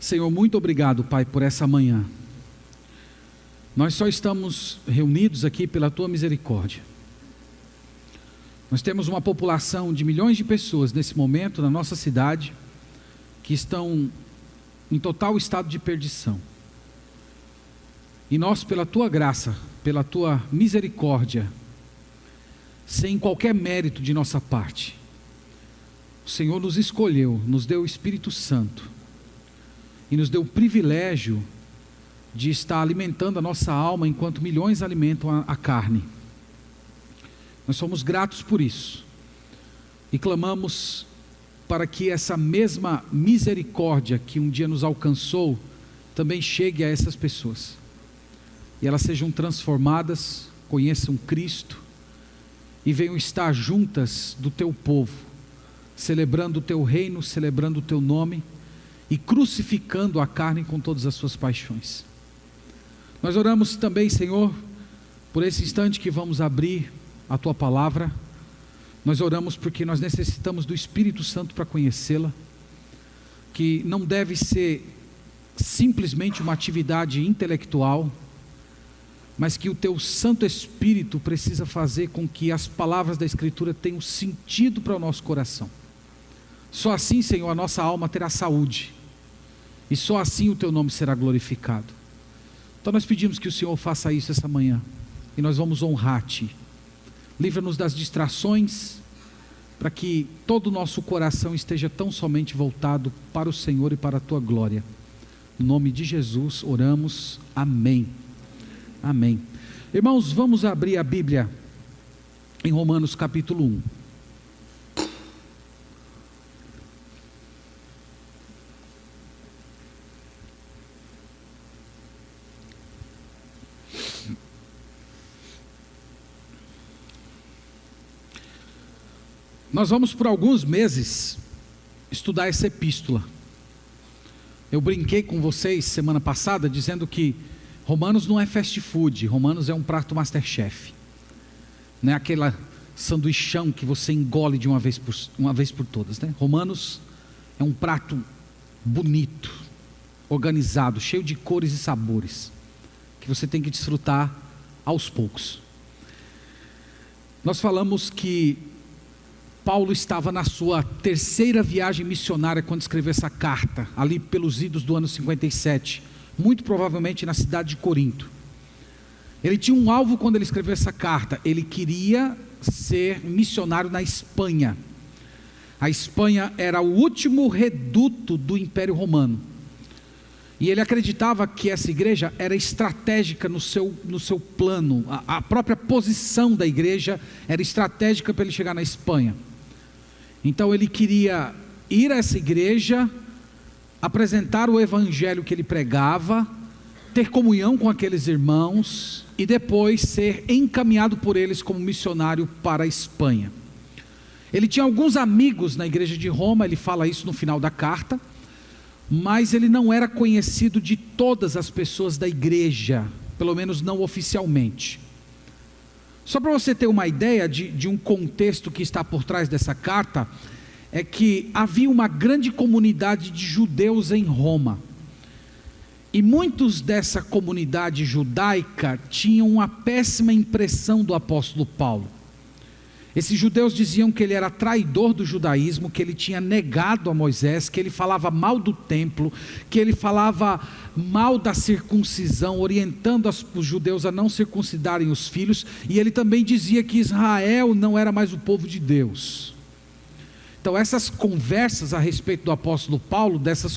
Senhor, muito obrigado, Pai, por essa manhã. Nós só estamos reunidos aqui pela Tua misericórdia. Nós temos uma população de milhões de pessoas nesse momento na nossa cidade que estão em total estado de perdição. E nós, pela Tua graça, pela Tua misericórdia, sem qualquer mérito de nossa parte, o Senhor nos escolheu, nos deu o Espírito Santo e nos deu o privilégio de estar alimentando a nossa alma enquanto milhões alimentam a carne. Nós somos gratos por isso e clamamos para que essa mesma misericórdia que um dia nos alcançou também chegue a essas pessoas e elas sejam transformadas, conheçam Cristo e venham estar juntas do Teu povo, celebrando o Teu reino, celebrando o Teu nome e crucificando a carne com todas as suas paixões. Nós oramos também, Senhor, por esse instante que vamos abrir a Tua palavra. Nós oramos porque nós necessitamos do Espírito Santo para conhecê-la, que não deve ser simplesmente uma atividade intelectual, mas que o Teu Santo Espírito precisa fazer com que as palavras da Escritura tenham sentido para o nosso coração. Só assim, Senhor, a nossa alma terá saúde, e só assim o Teu nome será glorificado. Então nós pedimos que o Senhor faça isso essa manhã, e nós vamos honrar-Te. Livra-nos das distrações, para que todo o nosso coração esteja tão somente voltado para o Senhor e para a Tua glória. No nome de Jesus oramos, amém. Amém. Irmãos, vamos abrir a Bíblia em Romanos capítulo 1. Nós vamos por alguns meses estudar essa epístola. Eu brinquei com vocês semana passada dizendo que Romanos não é fast food, Romanos é um prato Masterchef. Não é aquela sanduichão que você engole de uma vez por todas, né? Romanos é um prato bonito, organizado, cheio de cores e sabores, que você tem que desfrutar aos poucos. Nós falamos que Paulo estava na sua terceira viagem missionária quando escreveu essa carta, ali pelos idos do ano 57, muito provavelmente na cidade de Corinto. Ele tinha um alvo quando ele escreveu essa carta, ele queria ser missionário na Espanha. A Espanha era o último reduto do Império Romano, e ele acreditava que essa igreja era estratégica no seu plano, a própria posição da igreja era estratégica para ele chegar na Espanha. Então ele queria ir a essa igreja, apresentar o evangelho que ele pregava, ter comunhão com aqueles irmãos e depois ser encaminhado por eles como missionário para a Espanha. Ele tinha alguns amigos na igreja de Roma, ele fala isso no final da carta, mas ele não era conhecido de todas as pessoas da igreja, pelo menos não oficialmente. Só para você ter uma ideia de um contexto que está por trás dessa carta, é que havia uma grande comunidade de judeus em Roma, e muitos dessa comunidade judaica tinham uma péssima impressão do apóstolo Paulo. Esses judeus diziam que ele era traidor do judaísmo, que ele tinha negado a Moisés, que ele falava mal do templo, que ele falava mal da circuncisão, orientando os judeus a não circuncidarem os filhos, e ele também dizia que Israel não era mais o povo de Deus. Então essas conversas a respeito do apóstolo Paulo, dessa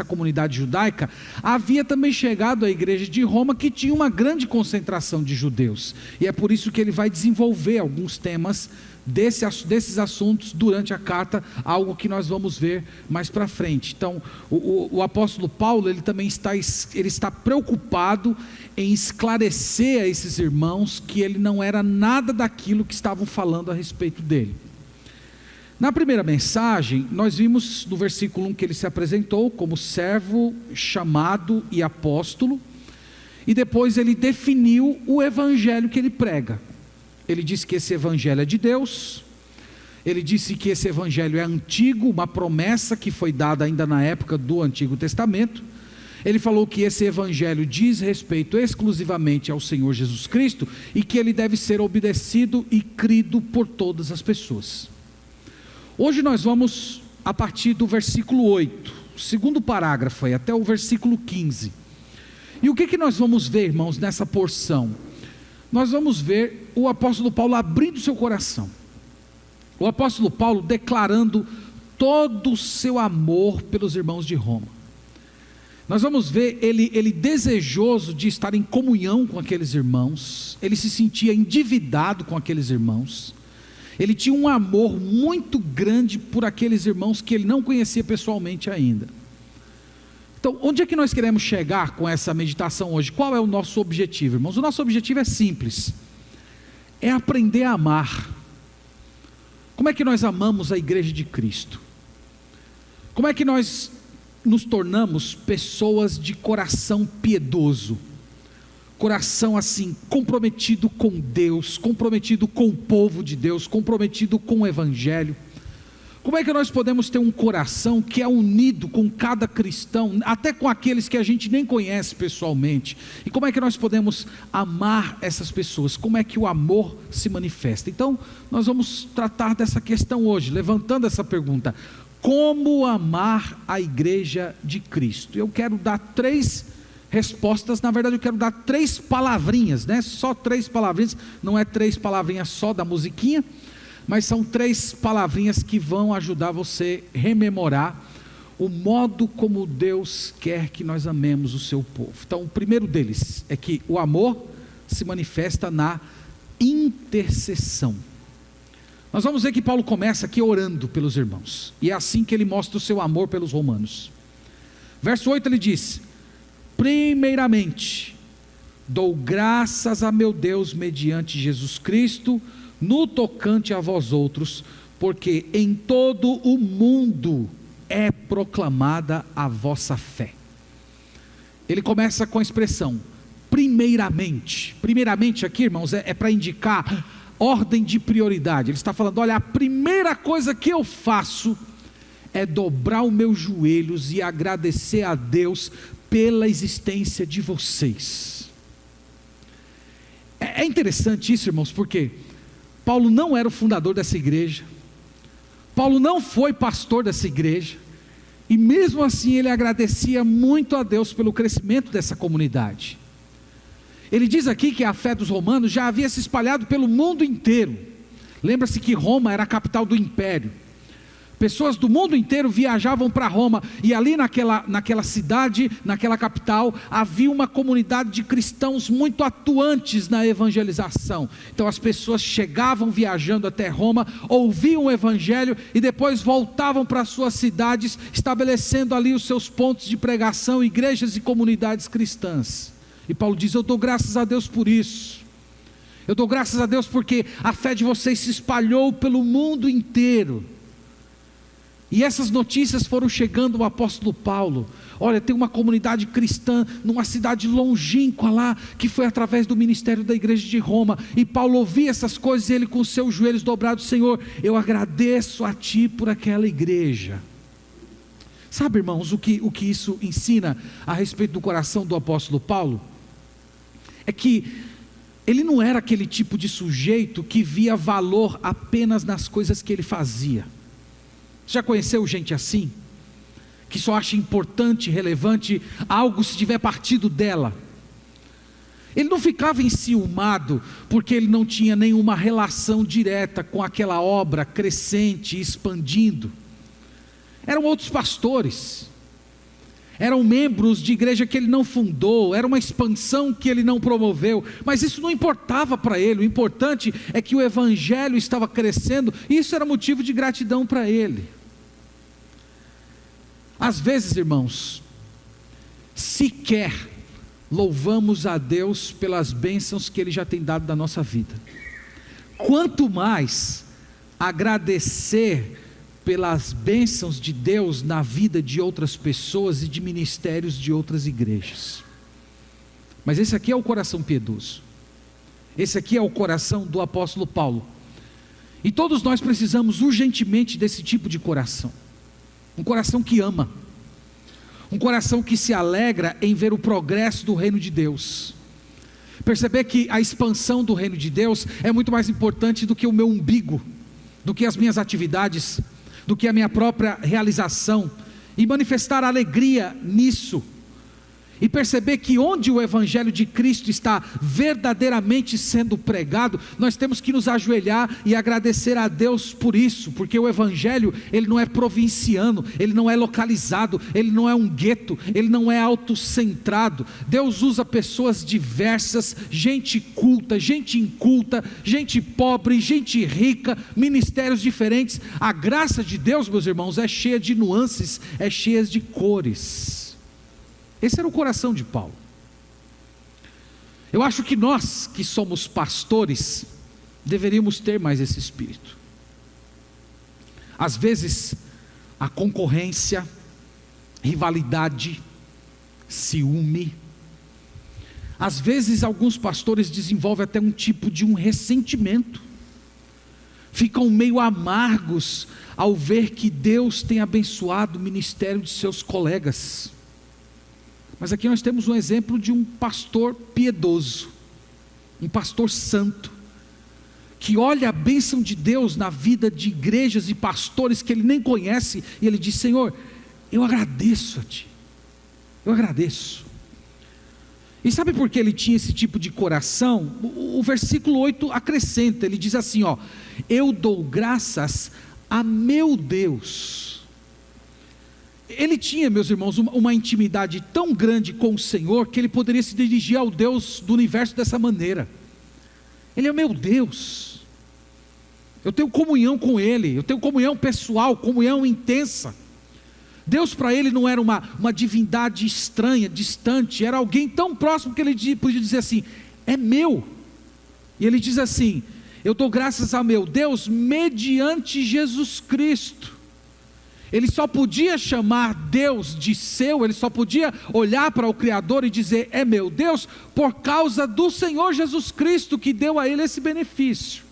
comunidade judaica, havia também chegado à igreja de Roma, que tinha uma grande concentração de judeus, e é por isso que ele vai desenvolver alguns temas desses assuntos durante a carta, algo que nós vamos ver mais para frente. Então o apóstolo Paulo, ele também está preocupado em esclarecer a esses irmãos que ele não era nada daquilo que estavam falando a respeito dele. Na primeira mensagem, nós vimos no versículo 1 que ele se apresentou como servo, chamado e apóstolo, e depois ele definiu o evangelho que ele prega. Ele disse que esse evangelho é de Deus, Ele disse que esse evangelho é antigo, uma promessa que foi dada ainda na época do Antigo Testamento. Ele falou que esse evangelho diz respeito exclusivamente ao Senhor Jesus Cristo e que ele deve ser obedecido e crido por todas as pessoas. Hoje nós vamos a partir do versículo 8, segundo parágrafo aí, até o versículo 15. E o que nós vamos ver, irmãos, nessa porção? Nós vamos ver o apóstolo Paulo abrindo seu coração. O apóstolo Paulo declarando todo o seu amor pelos irmãos de Roma. Nós vamos ver ele desejoso de estar em comunhão com aqueles irmãos, ele se sentia endividado com aqueles irmãos, ele tinha um amor muito grande por aqueles irmãos que ele não conhecia pessoalmente ainda. Então, onde é que nós queremos chegar com essa meditação hoje? Qual é o nosso objetivo, irmãos? O nosso objetivo é simples, é aprender a amar. Como é que nós amamos a igreja de Cristo? Como é que nós nos tornamos pessoas de coração piedoso? Coração assim, comprometido com Deus, comprometido com o povo de Deus, comprometido com o Evangelho. Como é que nós podemos ter um coração que é unido com cada cristão, até com aqueles que a gente nem conhece pessoalmente? E como é que nós podemos amar essas pessoas? Como é que o amor se manifesta? Então, nós vamos tratar dessa questão hoje, levantando essa pergunta: como amar a igreja de Cristo? Eu quero dar 3 respostas, na verdade eu quero dar 3 palavrinhas, né? Só 3 palavrinhas, não é 3 palavrinhas só da musiquinha, mas são 3 palavrinhas que vão ajudar você a rememorar o modo como Deus quer que nós amemos o seu povo. Então, o primeiro deles é que o amor se manifesta na intercessão. Nós vamos ver que Paulo começa aqui orando pelos irmãos, e é assim que ele mostra o seu amor pelos romanos. Verso 8 ele diz: primeiramente, dou graças a meu Deus mediante Jesus Cristo, no tocante a vós outros, porque em todo o mundo é proclamada a vossa fé. Ele começa com a expressão primeiramente. Primeiramente aqui, irmãos, é para indicar ordem de prioridade. Ele está falando: olha, a primeira coisa que eu faço é dobrar os meus joelhos e agradecer a Deus pela existência de vocês. É interessante isso, irmãos, porque Paulo não era o fundador dessa igreja, Paulo não foi pastor dessa igreja, e mesmo assim ele agradecia muito a Deus pelo crescimento dessa comunidade. Ele diz aqui que a fé dos romanos já havia se espalhado pelo mundo inteiro. Lembra-se que Roma era a capital do império. Pessoas do mundo inteiro viajavam para Roma, e ali naquela cidade, naquela capital, havia uma comunidade de cristãos muito atuantes na evangelização. Então as pessoas chegavam viajando até Roma, ouviam o evangelho e depois voltavam para suas cidades, estabelecendo ali os seus pontos de pregação, igrejas e comunidades cristãs. E Paulo diz: eu dou graças a Deus por isso. Eu dou graças a Deus porque a fé de vocês se espalhou pelo mundo inteiro. E essas notícias foram chegando ao apóstolo Paulo. Olha, tem uma comunidade cristã numa cidade longínqua lá, que foi através do ministério da igreja de Roma. E Paulo ouvia essas coisas, e ele com os seus joelhos dobrados: Senhor, eu agradeço a Ti por aquela igreja. Sabe, irmãos, o que isso ensina a respeito do coração do apóstolo Paulo? É que ele não era aquele tipo de sujeito que via valor apenas nas coisas que ele fazia. Você já conheceu gente assim? Que só acha importante, relevante algo se tiver partido dela. Ele não ficava enciumado porque ele não tinha nenhuma relação direta com aquela obra crescente e expandindo. Eram outros pastores, eram membros de igreja que ele não fundou, era uma expansão que ele não promoveu, mas isso não importava para ele. O importante é que o evangelho estava crescendo, e isso era motivo de gratidão para ele. Às vezes, irmãos, sequer louvamos a Deus pelas bênçãos que Ele já tem dado na nossa vida, quanto mais agradecer pelas bênçãos de Deus na vida de outras pessoas e de ministérios de outras igrejas. Mas esse aqui é o coração piedoso, esse aqui é o coração do apóstolo Paulo. E todos nós precisamos urgentemente desse tipo de coração. Um coração que ama. Um coração que se alegra em ver o progresso do reino de Deus. Perceber que a expansão do reino de Deus é muito mais importante do que o meu umbigo, do que as minhas atividades, do que a minha própria realização. E manifestar alegria nisso. E perceber que onde o Evangelho de Cristo está verdadeiramente sendo pregado, nós temos que nos ajoelhar e agradecer a Deus por isso, porque o Evangelho, ele não é provinciano, ele não é localizado, ele não é um gueto, ele não é autocentrado. Deus usa pessoas diversas, gente culta, gente inculta, gente pobre, gente rica, ministérios diferentes. A graça de Deus, meus irmãos, é cheia de nuances, é cheia de cores. Esse era o coração de Paulo. Eu acho que nós, que somos pastores, deveríamos ter mais esse espírito. Às vezes, a concorrência, rivalidade, ciúme. Às vezes, alguns pastores desenvolvem até um tipo de um ressentimento. Ficam meio amargos ao ver que Deus tem abençoado o ministério de seus colegas. Mas aqui nós temos um exemplo de um pastor piedoso, um pastor santo, que olha a bênção de Deus na vida de igrejas e pastores que ele nem conhece, e ele diz: Senhor, eu agradeço a Ti, eu agradeço. E sabe por que ele tinha esse tipo de coração? O versículo 8 acrescenta, ele diz assim: eu dou graças a meu Deus. Ele tinha, meus irmãos, uma intimidade tão grande com o Senhor, que ele poderia se dirigir ao Deus do universo dessa maneira. Ele é o meu Deus, eu tenho comunhão com Ele, eu tenho comunhão pessoal, comunhão intensa. Deus para ele não era uma divindade estranha, distante, era alguém tão próximo que ele podia dizer assim: é meu. E ele diz assim: eu dou graças a meu Deus mediante Jesus Cristo. Ele só podia chamar Deus de seu, ele só podia olhar para o Criador e dizer: é meu Deus, por causa do Senhor Jesus Cristo, que deu a ele esse benefício.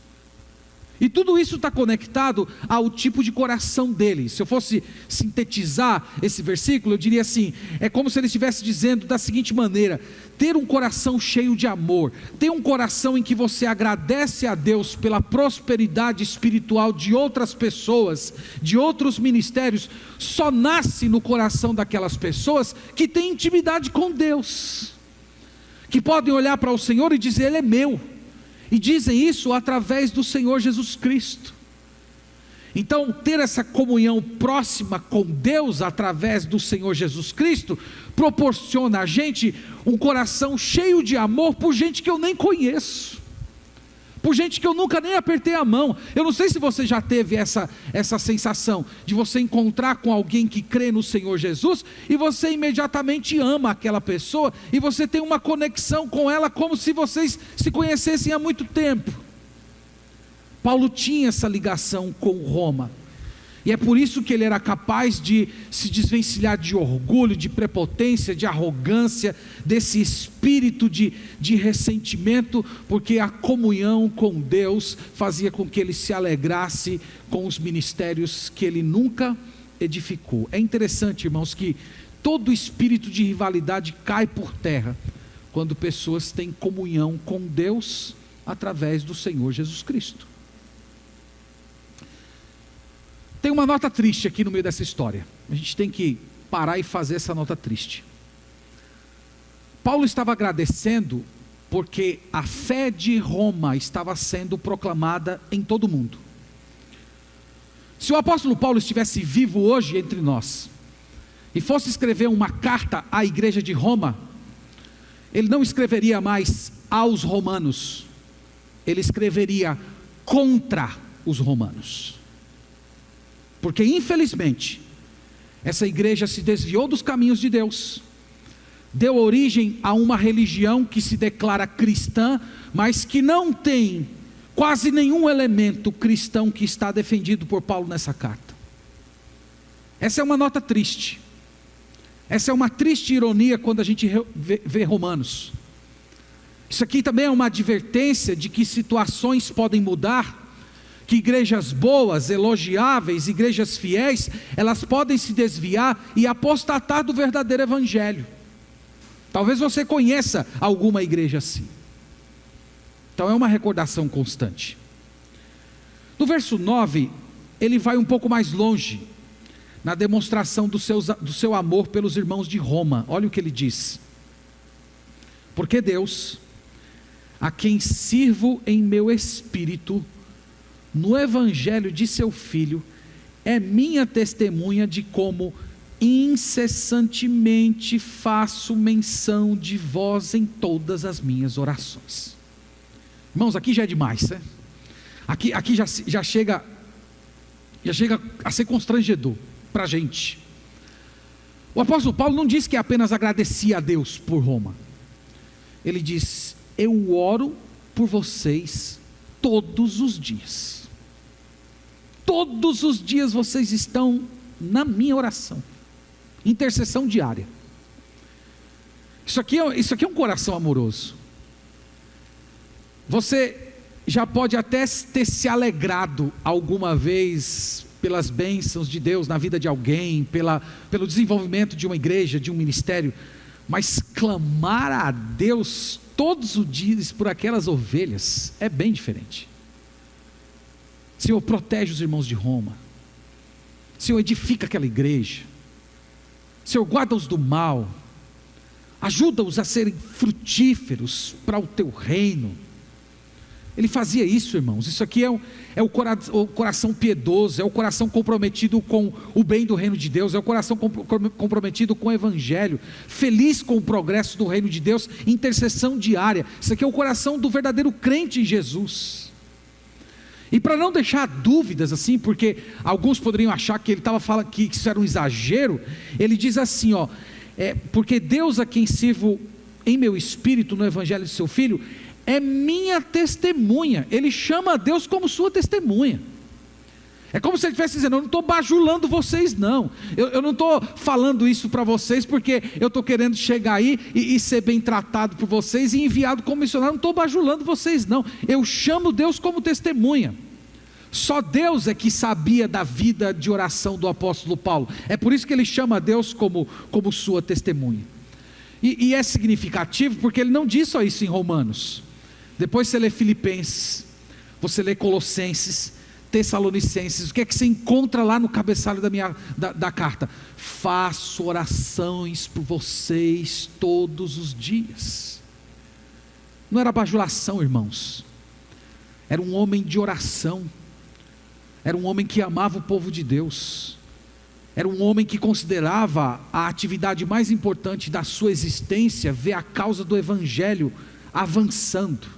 E tudo isso está conectado ao tipo de coração dele. Se eu fosse sintetizar esse versículo, eu diria assim: é como se ele estivesse dizendo da seguinte maneira: ter um coração cheio de amor, ter um coração em que você agradece a Deus pela prosperidade espiritual de outras pessoas, de outros ministérios, só nasce no coração daquelas pessoas que têm intimidade com Deus, que podem olhar para o Senhor e dizer: Ele é meu. E dizem isso através do Senhor Jesus Cristo. Então, ter essa comunhão próxima com Deus através do Senhor Jesus Cristo proporciona a gente um coração cheio de amor por gente que eu nem conheço, por gente que eu nunca nem apertei a mão. Eu não sei se você já teve essa sensação de você encontrar com alguém que crê no Senhor Jesus e você imediatamente ama aquela pessoa e você tem uma conexão com ela como se vocês se conhecessem há muito tempo. Paulo tinha essa ligação com Roma, e é por isso que ele era capaz de se desvencilhar de orgulho, de prepotência, de arrogância, desse espírito de ressentimento, porque a comunhão com Deus fazia com que ele se alegrasse com os ministérios que ele nunca edificou. É interessante, irmãos, que todo espírito de rivalidade cai por terra quando pessoas têm comunhão com Deus através do Senhor Jesus Cristo. Tem uma nota triste aqui no meio dessa história. A gente tem que parar e fazer essa nota triste. Paulo estava agradecendo porque a fé de Roma estava sendo proclamada em todo o mundo. Se o apóstolo Paulo estivesse vivo hoje entre nós e fosse escrever uma carta à igreja de Roma, ele não escreveria mais aos romanos, ele escreveria contra os romanos. Porque infelizmente essa igreja se desviou dos caminhos de Deus, deu origem a uma religião que se declara cristã, mas que não tem quase nenhum elemento cristão que está defendido por Paulo nessa carta. Essa é uma nota triste, essa é uma triste ironia quando a gente vê Romanos. Isso aqui também é uma advertência de que situações podem mudar, que igrejas boas, elogiáveis, igrejas fiéis, elas podem se desviar e apostatar do verdadeiro evangelho. Talvez você conheça alguma igreja assim. Então é uma recordação constante. No verso 9, ele vai um pouco mais longe, na demonstração do seu amor pelos irmãos de Roma. Olha o que ele diz: porque Deus, a quem sirvo em meu espírito, no evangelho de seu Filho, é minha testemunha de como incessantemente faço menção de vós em todas as minhas orações. Irmãos, aqui já é demais, né? Aqui já chega a ser constrangedor para a gente. O apóstolo Paulo não diz que apenas agradecia a Deus por Roma. Ele diz: eu oro por vocês todos os dias. Todos os dias vocês estão na minha oração. Intercessão diária. Isso aqui é um coração amoroso. Você já pode até ter se alegrado alguma vez pelas bênçãos de Deus na vida de alguém, pelo desenvolvimento de uma igreja, de um ministério, mas clamar a Deus todos os dias por aquelas ovelhas é bem diferente. Senhor, protege os irmãos de Roma. Senhor, edifica aquela igreja. Senhor, guarda-os do mal. Ajuda-os a serem frutíferos para o teu reino. Ele fazia isso, irmãos. Isso aqui é o coração piedoso, é o coração comprometido com o bem do reino de Deus, é o coração comprometido com o evangelho, feliz com o progresso do reino de Deus, intercessão diária. Isso aqui é o coração do verdadeiro crente em Jesus. E para não deixar dúvidas assim, porque alguns poderiam achar que ele estava falando que isso era um exagero, ele diz assim, porque Deus, a quem sirvo em meu espírito no evangelho de seu Filho, é minha testemunha. Ele chama a Deus como sua testemunha. É como se ele estivesse dizendo: eu não estou bajulando vocês não, eu não estou falando isso para vocês porque eu estou querendo chegar aí e ser bem tratado por vocês e enviado como missionário. Não estou bajulando vocês não, eu chamo Deus como testemunha. Só Deus é que sabia da vida de oração do apóstolo Paulo. É por isso que ele chama a Deus como sua testemunha. E é significativo porque ele não diz só isso em Romanos. Depois você lê Filipenses, você lê Colossenses, Tessalonicenses. O que é que você encontra lá no cabeçalho da carta? Faço orações por vocês todos os dias. Não era bajulação, irmãos. Era um homem de oração. Era um homem que amava o povo de Deus. Era um homem que considerava a atividade mais importante da sua existência ver a causa do evangelho avançando.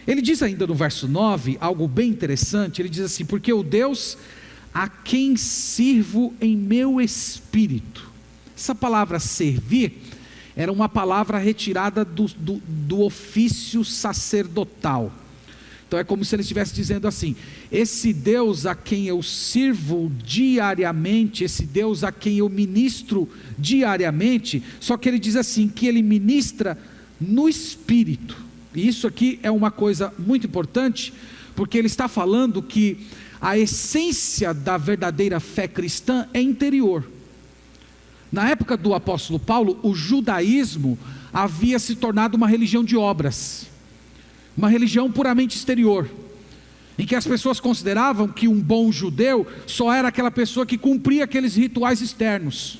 Ele diz ainda no verso 9, algo bem interessante. Ele diz assim: porque o Deus a quem sirvo em meu espírito. Essa palavra servir era uma palavra retirada do ofício sacerdotal. Então é como se ele estivesse dizendo assim: esse Deus a quem eu sirvo diariamente, esse Deus a quem eu ministro diariamente, só que ele diz assim, que ele ministra no espírito. E isso aqui é uma coisa muito importante, porque ele está falando que a essência da verdadeira fé cristã é interior. Na época do apóstolo Paulo, o judaísmo havia se tornado uma religião de obras, uma religião puramente exterior, em que as pessoas consideravam que um bom judeu só era aquela pessoa que cumpria aqueles rituais externos.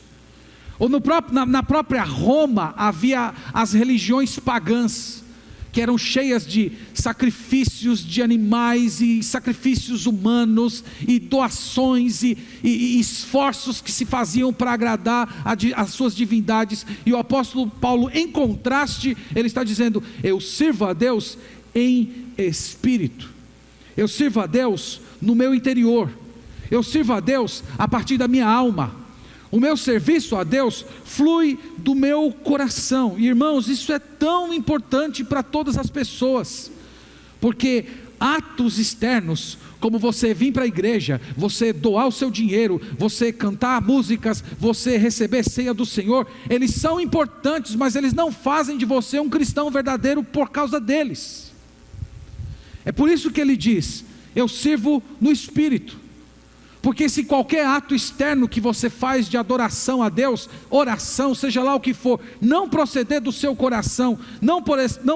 Ou na própria Roma havia as religiões pagãs, que eram cheias de sacrifícios de animais e sacrifícios humanos e doações e esforços que se faziam para agradar as suas divindades. E o apóstolo Paulo, em contraste, ele está dizendo: eu sirvo a Deus em espírito, eu sirvo a Deus no meu interior, eu sirvo a Deus a partir da minha alma. O meu serviço a Deus flui do meu coração. E, irmãos, isso é tão importante para todas as pessoas, porque atos externos, como você vir para a igreja, você doar o seu dinheiro, você cantar músicas, você receber ceia do Senhor, eles são importantes, mas eles não fazem de você um cristão verdadeiro por causa deles. É por isso que ele diz: eu sirvo no Espírito. Porque se qualquer ato externo que você faz de adoração a Deus, oração, seja lá o que for, não proceder do seu coração, não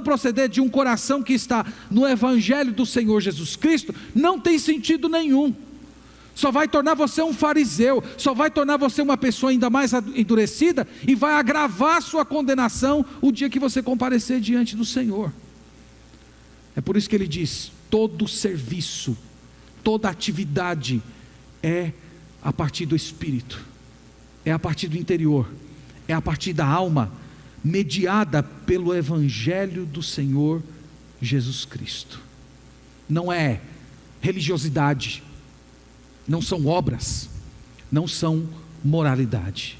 proceder de um coração que está no Evangelho do Senhor Jesus Cristo, não tem sentido nenhum. Só vai tornar você um fariseu, só vai tornar você uma pessoa ainda mais endurecida e vai agravar a sua condenação o dia que você comparecer diante do Senhor. É por isso que ele diz: todo serviço, toda atividade é a partir do Espírito, é a partir do interior, é a partir da alma, mediada pelo Evangelho do Senhor Jesus Cristo. Não é religiosidade, não são obras, não são moralidade.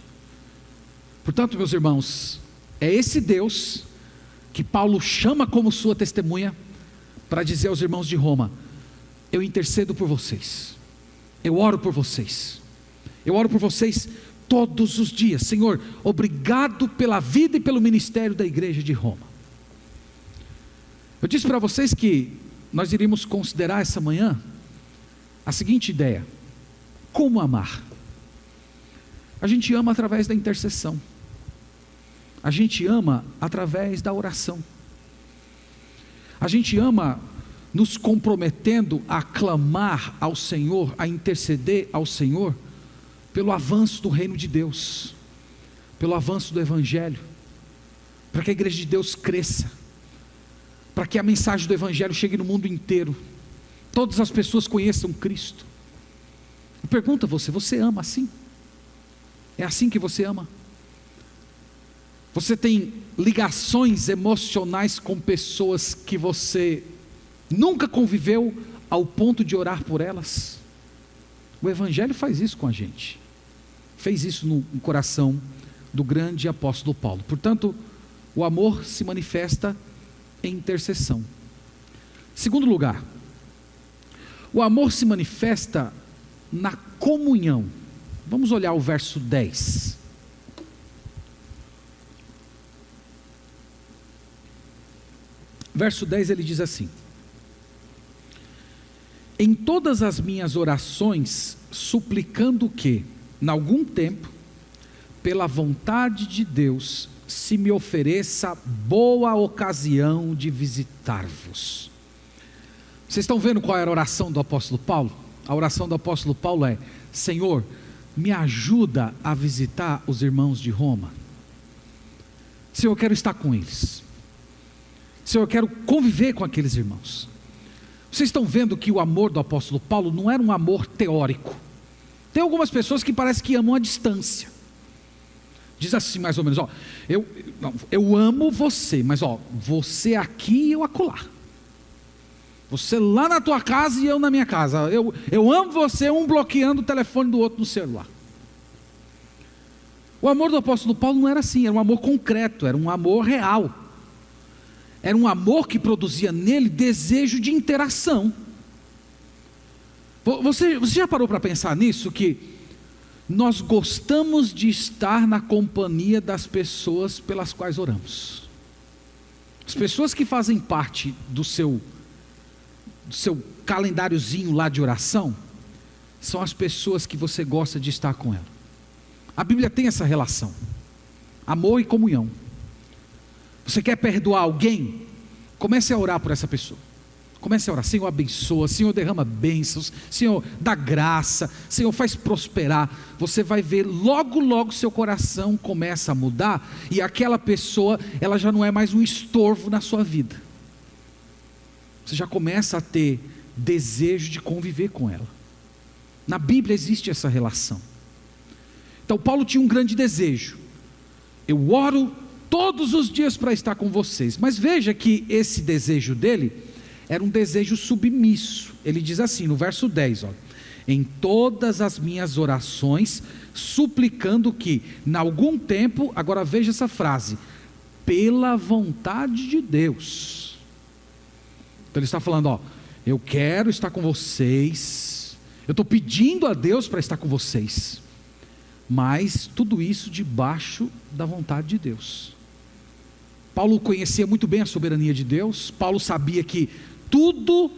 Portanto, meus irmãos, é esse Deus que Paulo chama como sua testemunha para dizer aos irmãos de Roma: eu intercedo por vocês, eu oro por vocês, eu oro por vocês todos os dias. Senhor, obrigado pela vida e pelo ministério da igreja de Roma. Eu disse para vocês que nós iríamos considerar essa manhã a seguinte ideia: como amar? A gente ama através da intercessão, a gente ama através da oração, a gente ama nos comprometendo a clamar ao Senhor, a interceder ao Senhor pelo avanço do reino de Deus, pelo avanço do Evangelho, para que a igreja de Deus cresça, para que a mensagem do Evangelho chegue no mundo inteiro, todas as pessoas conheçam Cristo. Eu pergunto a você: você ama assim? É assim que você ama? Você tem ligações emocionais com pessoas que você nunca conviveu ao ponto de orar por elas? O Evangelho faz isso com a gente, fez isso no coração do grande apóstolo Paulo. Portanto, o amor se manifesta em intercessão. Segundo lugar, o amor se manifesta na comunhão. Vamos olhar o verso 10. Verso 10 ele diz assim: em todas as minhas orações, suplicando que, em algum tempo, pela vontade de Deus, se me ofereça boa ocasião de visitar-vos. Vocês estão vendo qual era a oração do apóstolo Paulo? A oração do apóstolo Paulo é: Senhor, me ajuda a visitar os irmãos de Roma. Senhor, eu quero estar com eles. Senhor, eu quero conviver com aqueles irmãos. Vocês estão vendo que o amor do apóstolo Paulo não era um amor teórico. Tem algumas pessoas que parece que amam à distância. Diz assim mais ou menos: ó, eu amo você, mas ó, você aqui e eu acolá. Você lá na tua casa e eu na minha casa. Eu amo você, um bloqueando o telefone do outro no celular. O amor do apóstolo Paulo não era assim, era um amor concreto, era um amor real. Era um amor que produzia nele desejo de interação. Você já parou para pensar nisso? Que nós gostamos de estar na companhia das pessoas pelas quais oramos. As pessoas que fazem parte do seu calendáriozinho lá de oração, são as pessoas que você gosta de estar com ela. A Bíblia tem essa relação: amor e comunhão. Você quer perdoar alguém? Comece a orar por essa pessoa. Comece a orar: Senhor, abençoa, Senhor, derrama bênçãos, Senhor, dá graça, Senhor, faz prosperar. Você vai ver, logo logo seu coração começa a mudar, e aquela pessoa, ela já não é mais um estorvo na sua vida. Você já começa a ter desejo de conviver com ela. Na Bíblia existe essa relação. Então Paulo tinha um grande desejo: eu oro todos os dias para estar com vocês. Mas veja que esse desejo dele era um desejo submisso. Ele diz assim no verso 10, olha: em todas as minhas orações, suplicando que, em algum tempo, agora veja essa frase, pela vontade de Deus. Então ele está falando, ó, eu quero estar com vocês, eu estou pedindo a Deus para estar com vocês, mas tudo isso debaixo da vontade de Deus. Paulo conhecia muito bem a soberania de Deus. Paulo sabia que tudo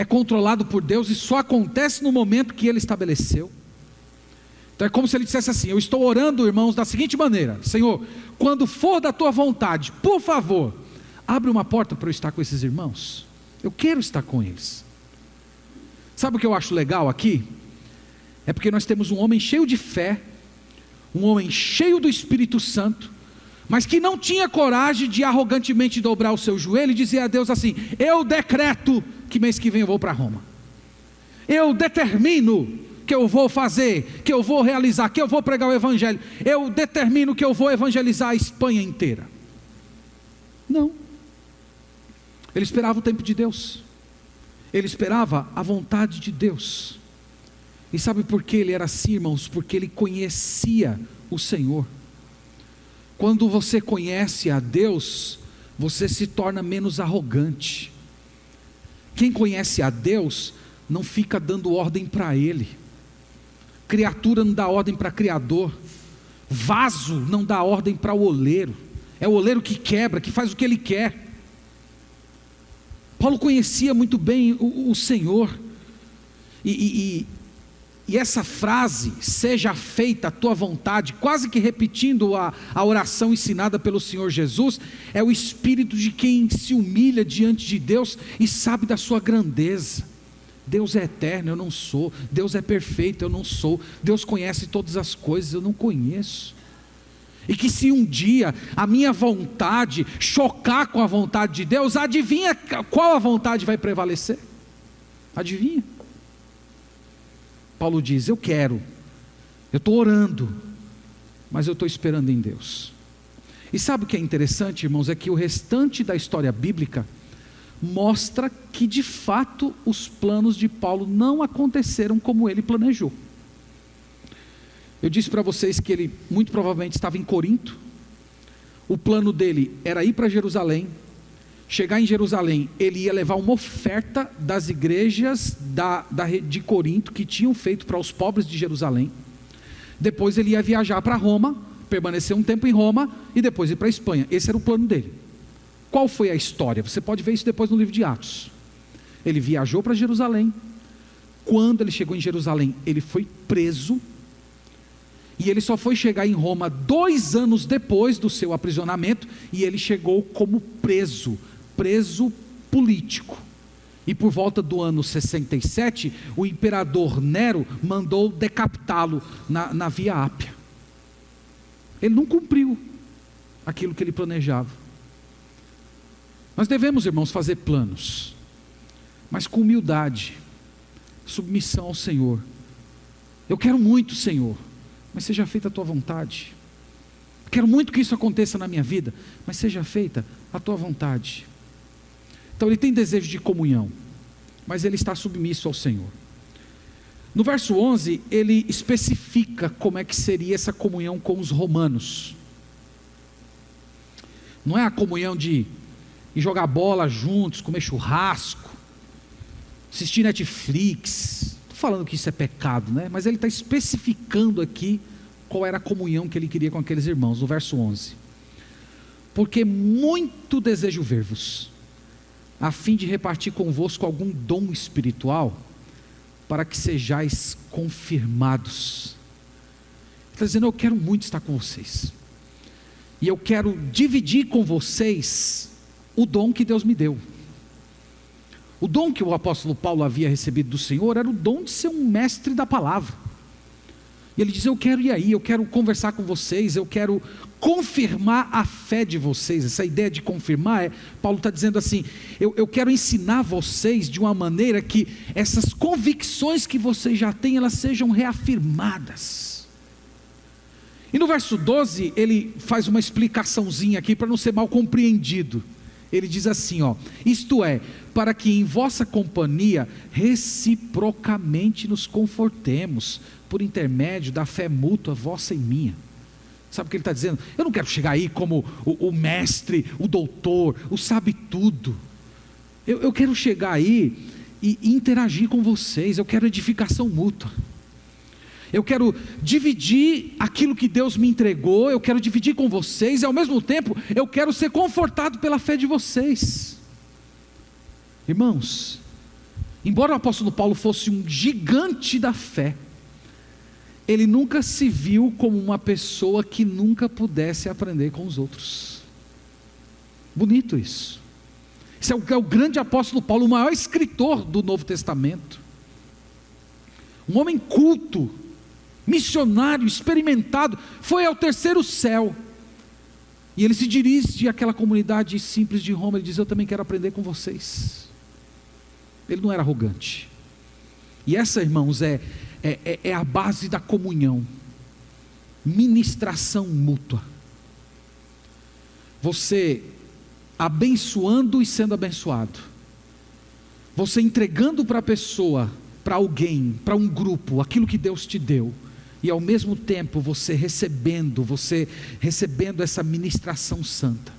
é controlado por Deus e só acontece no momento que Ele estabeleceu. Então é como se ele dissesse assim: eu estou orando, irmãos, da seguinte maneira: Senhor, quando for da tua vontade, por favor, abre uma porta para eu estar com esses irmãos. Eu quero estar com eles. Sabe o que eu acho legal aqui? É porque nós temos um homem cheio de fé, um homem cheio do Espírito Santo, mas que não tinha coragem de arrogantemente dobrar o seu joelho e dizer a Deus assim: eu decreto que mês que vem eu vou para Roma, eu determino que eu vou fazer, que eu vou realizar, que eu vou pregar o Evangelho, eu determino que eu vou evangelizar a Espanha inteira. Não. Ele esperava o tempo de Deus, ele esperava a vontade de Deus. E sabe por que ele era assim, irmãos? Porque ele conhecia o Senhor. Quando você conhece a Deus, você se torna menos arrogante. Quem conhece a Deus não fica dando ordem para Ele. Criatura não dá ordem para criador, vaso não dá ordem para o oleiro, é o oleiro que quebra, que faz o que ele quer. Paulo conhecia muito bem o Senhor, e essa frase, seja feita a tua vontade, quase que repetindo a oração ensinada pelo Senhor Jesus, é o espírito de quem se humilha diante de Deus e sabe da sua grandeza. Deus é eterno, eu não sou. Deus é perfeito, eu não sou. Deus conhece todas as coisas, eu não conheço. E que se um dia a minha vontade chocar com a vontade de Deus, adivinha qual a vontade vai prevalecer? Adivinha? Paulo diz: eu estou orando, mas eu estou esperando em Deus. E sabe o que é interessante, irmãos? É que o restante da história bíblica mostra que de fato os planos de Paulo não aconteceram como ele planejou. Eu disse para vocês que ele muito provavelmente estava em Corinto. O plano dele era ir para Jerusalém. Chegar em Jerusalém, ele ia levar uma oferta das igrejas de Corinto que tinham feito para os pobres de Jerusalém. Depois ele ia viajar para Roma, permanecer um tempo em Roma e depois ir para a Espanha. Esse era o plano dele. Qual foi a história? Você pode ver isso depois no livro de Atos. Ele viajou para Jerusalém. Quando ele chegou em Jerusalém, ele foi preso. E ele só foi chegar em Roma 2 anos depois do seu aprisionamento. E ele chegou como preso político. E por volta do ano 67, o imperador Nero mandou decapitá-lo na Via Ápia. Ele não cumpriu aquilo que ele planejava. Nós devemos, irmãos, fazer planos, mas com humildade, submissão ao Senhor. Eu quero muito, Senhor, mas seja feita a tua vontade. Quero muito que isso aconteça na minha vida, mas seja feita a tua vontade. Então ele tem desejo de comunhão, mas ele está submisso ao Senhor. No verso 11, ele especifica como é que seria essa comunhão com os romanos. Não é a comunhão de ir jogar bola juntos, comer churrasco, assistir Netflix. Estou falando que isso é pecado, né? Mas ele está especificando aqui qual era a comunhão que ele queria com aqueles irmãos, no verso 11. Porque muito desejo ver-vos, a fim de repartir convosco algum dom espiritual, para que sejais confirmados. Ele está dizendo: eu quero muito estar com vocês, e eu quero dividir com vocês o dom que Deus me deu. O dom que o apóstolo Paulo havia recebido do Senhor era o dom de ser um mestre da palavra. E ele diz: eu quero ir aí, eu quero conversar com vocês, eu quero confirmar a fé de vocês. Essa ideia de confirmar, Paulo está dizendo assim: eu quero ensinar vocês de uma maneira que essas convicções que vocês já têm, elas sejam reafirmadas. E no verso 12, ele faz uma explicaçãozinha aqui para não ser mal compreendido. Ele diz assim, isto é, para que em vossa companhia reciprocamente nos confortemos, por intermédio da fé mútua vossa e minha. Sabe o que ele está dizendo? Eu não quero chegar aí como o mestre, o doutor, o sabe tudo. Eu quero chegar aí e interagir com vocês. Eu quero edificação mútua. Eu quero dividir aquilo que Deus me entregou, eu quero dividir com vocês, e ao mesmo tempo, eu quero ser confortado pela fé de vocês. Irmãos, Embora o apóstolo Paulo fosse um gigante da fé, ele nunca se viu como uma pessoa que nunca pudesse aprender com os outros. Bonito isso. Esse é o grande apóstolo Paulo, o maior escritor do Novo Testamento. Um homem culto, missionário, experimentado, foi ao terceiro céu. E ele se dirige àquela comunidade simples de Roma, ele diz: eu também quero aprender com vocês. Ele não era arrogante. E essa, irmãos, é a base da comunhão, ministração mútua. Você abençoando e sendo abençoado, você entregando para a pessoa, para alguém, para um grupo, aquilo que Deus te deu, e ao mesmo tempo você recebendo essa ministração santa.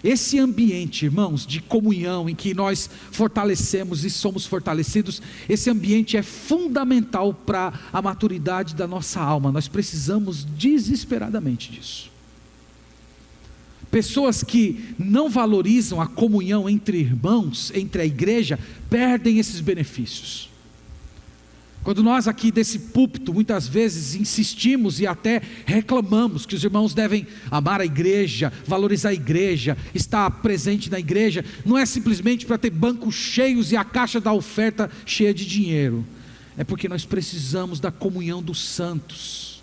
Esse ambiente, irmãos, de comunhão, em que nós fortalecemos e somos fortalecidos, esse ambiente é fundamental para a maturidade da nossa alma. Nós precisamos desesperadamente disso. Pessoas que não valorizam a comunhão entre irmãos, entre a igreja, perdem esses benefícios. Quando nós aqui desse púlpito, muitas vezes insistimos e até reclamamos que os irmãos devem amar a igreja, valorizar a igreja, estar presente na igreja, não é simplesmente para ter bancos cheios e a caixa da oferta cheia de dinheiro, é porque nós precisamos da comunhão dos santos.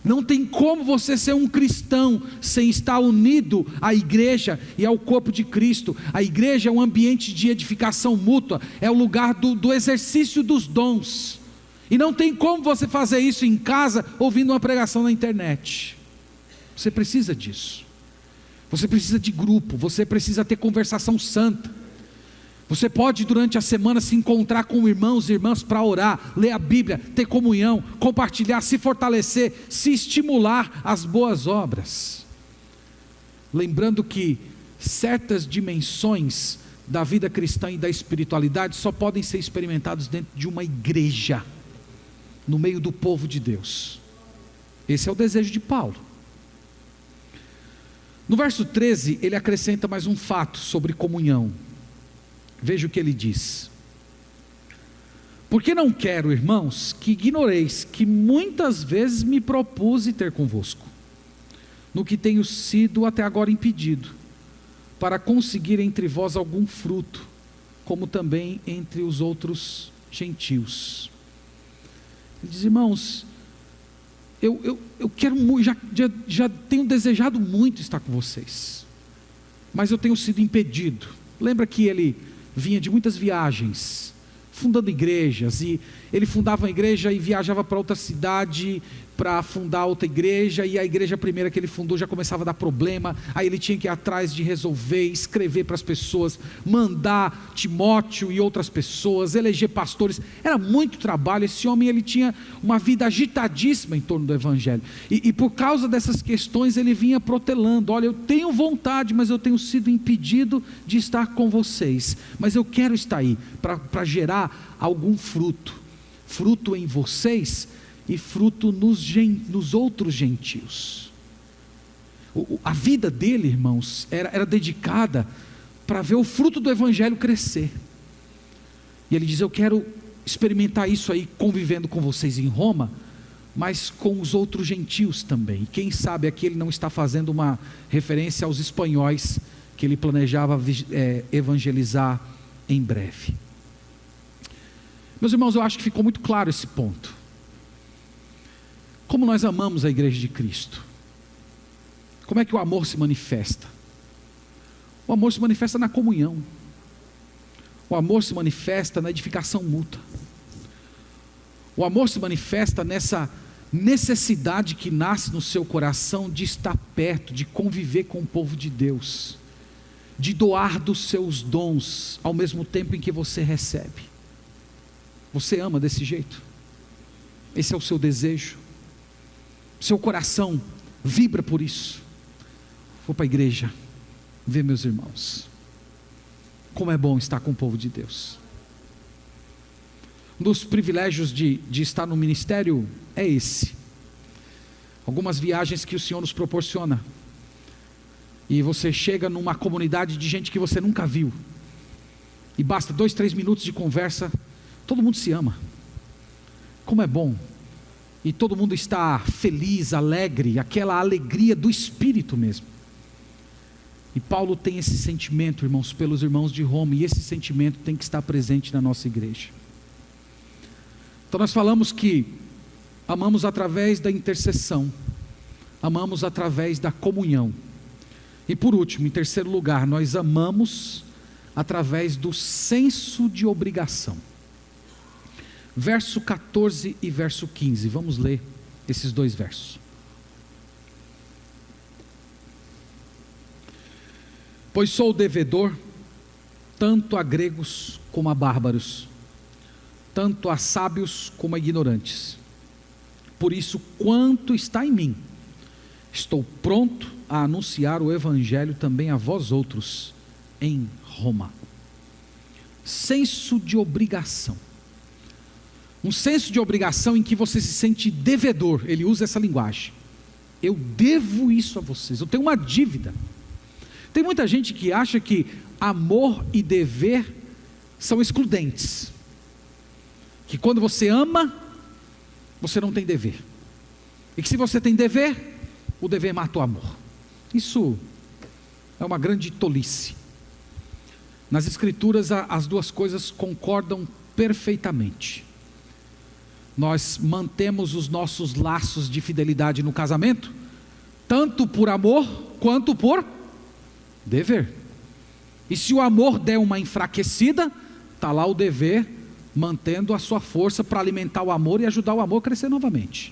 Não tem como você ser um cristão sem estar unido à igreja e ao corpo de Cristo. A igreja é um ambiente de edificação mútua, é o lugar do exercício dos dons. E não tem como você fazer isso em casa, ouvindo uma pregação na internet. Você precisa disso. Você precisa de grupo, você precisa ter conversação santa. Você pode durante a semana se encontrar com irmãos e irmãs para orar, ler a Bíblia, ter comunhão, compartilhar, se fortalecer, se estimular às boas obras. Lembrando que certas dimensões da vida cristã e da espiritualidade só podem ser experimentados dentro de uma igreja, no meio do povo de Deus. Esse é o desejo de Paulo. No verso 13, ele acrescenta mais um fato sobre comunhão. Veja o que ele diz: porque não quero, irmãos, que ignoreis que muitas vezes me propus ter convosco, no que tenho sido até agora impedido, para conseguir entre vós algum fruto, como também entre os outros gentios. Ele diz: irmãos, eu quero muito, já tenho desejado muito estar com vocês, mas eu tenho sido impedido. Lembra que ele vinha de muitas viagens, fundando igrejas, e ele fundava uma igreja e viajava para outra cidade para fundar outra igreja, e a igreja primeira que ele fundou já começava a dar problema, aí ele tinha que ir atrás de resolver, escrever para as pessoas, mandar Timóteo e outras pessoas, eleger pastores, era muito trabalho. Esse homem, ele tinha uma vida agitadíssima em torno do evangelho, e por causa dessas questões ele vinha protelando: olha, eu tenho vontade, mas eu tenho sido impedido de estar com vocês, mas eu quero estar aí, para gerar algum fruto em vocês, e fruto nos outros gentios. A vida dele, irmãos, era dedicada para ver o fruto do evangelho crescer. E ele diz: eu quero experimentar isso aí, convivendo com vocês em Roma, mas com os outros gentios também. E quem sabe aqui ele não está fazendo uma referência aos espanhóis, que ele planejava evangelizar em breve. Meus irmãos, eu acho que ficou muito claro esse ponto. Como nós amamos a igreja de Cristo? Como é que o amor se manifesta? O amor se manifesta na comunhão. O amor se manifesta na edificação mútua. O amor se manifesta nessa necessidade que nasce no seu coração de estar perto, de conviver com o povo de Deus, de doar dos seus dons ao mesmo tempo em que você recebe. Você ama desse jeito? Esse é o seu desejo? Seu coração vibra por isso? Vou para a igreja ver meus irmãos. Como é bom estar com o povo de Deus. Um dos privilégios de estar no ministério é esse. Algumas viagens que o Senhor nos proporciona, e você chega numa comunidade de gente que você nunca viu, e basta 2, 3 minutos de conversa, todo mundo se ama. Como é bom, e todo mundo está feliz, alegre, aquela alegria do Espírito mesmo. E Paulo tem esse sentimento, irmãos, pelos irmãos de Roma, e esse sentimento tem que estar presente na nossa igreja. Então nós falamos que amamos através da intercessão, amamos através da comunhão, e por último, em terceiro lugar, nós amamos através do senso de obrigação. Verso 14 e verso 15, vamos ler esses 2 versos. Pois sou devedor, tanto a gregos como a bárbaros, tanto a sábios como a ignorantes. Por isso, quanto está em mim, estou pronto a anunciar o evangelho também a vós outros em Roma. Senso de obrigação. Um senso de obrigação em que você se sente devedor. Ele usa essa linguagem. Eu devo isso a vocês, eu tenho uma dívida. Tem muita gente que acha que amor e dever são excludentes, que quando você ama, você não tem dever, e que se você tem dever, o dever mata o amor. Isso é uma grande tolice. Nas Escrituras as duas coisas concordam perfeitamente. Nós mantemos os nossos laços de fidelidade no casamento, tanto por amor quanto por dever. E se o amor der uma enfraquecida, está lá o dever mantendo a sua força para alimentar o amor e ajudar o amor a crescer novamente.